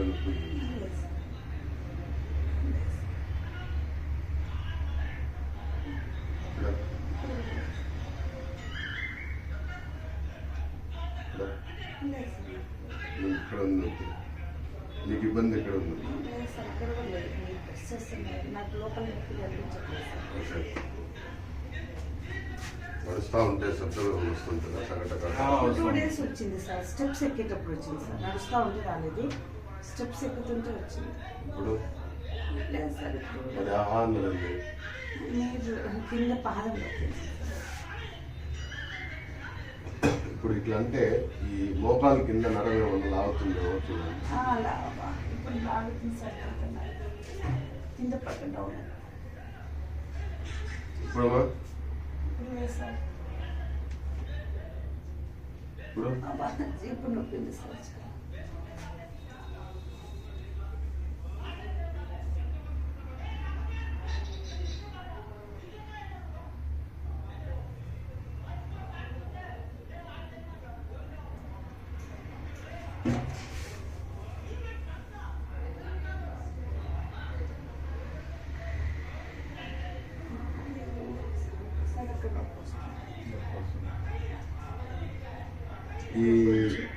నొప్పి? ఇక్కడ ఉంది. నీకు ఇబ్బంది ఎక్కడ ఉంది? నడుస్తూ ఉంటే శబ్దం వస్తుంటుందా? సగటగా 2 days వచ్చింది సార్. స్టెప్స్ ఎక్కేటప్పుడు వచ్చింది సార్. నడుస్తూ ఉంటే రాలేదు, స్టెప్స్ ఎక్కుతుంటే వచ్చింది. ఇప్పుడు లేదు సార్. ఇప్పుడు అది ఆహారం ఉంది. మీరు కింద పాదం పెట్టింది. ఇప్పుడు ఇట్లా అంటే ఈ మోకాలు కింద నరం ఏమన్నా లాగుతుంది? చూడండి. ఇప్పుడు లాగుతుంది సార్. కింద పక్కన ఇప్పుడు సార్. ఇప్పుడు నొప్పింది సార్.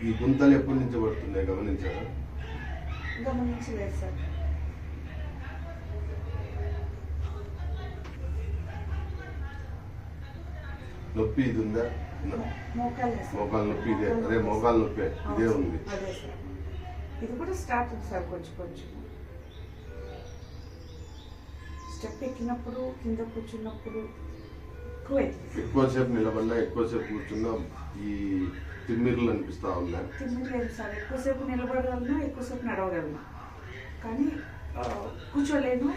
ఈ గుంతలు ఎప్పటి నుంచి పడుతున్నాయి గమనించారా? గమనించలేదు సార్. నొప్పి ఇది ఉందా? మోకాలు నొప్పి ఇదే. అదే మోకాలు నొప్పి ఇదే ఉంది. అదే సార్. ఇది కూడా స్టార్ట్ ఉంది సార్. కొంచెం కొంచెం స్టెప్ ఎక్కినప్పుడు, కింద కూర్చున్నప్పుడు ఎక్కువసేపు నిలబడినా, ఎక్కువసేపు కూర్చున్నా ఈ తిమ్మిర్లు అనిపిస్తా ఉన్నాయి. తిమ్మిర్లేదు సార్. ఎక్కువసేపు నిలబడగలను, ఎక్కువసేపు నడవగలను, కానీ కూర్చోలేను.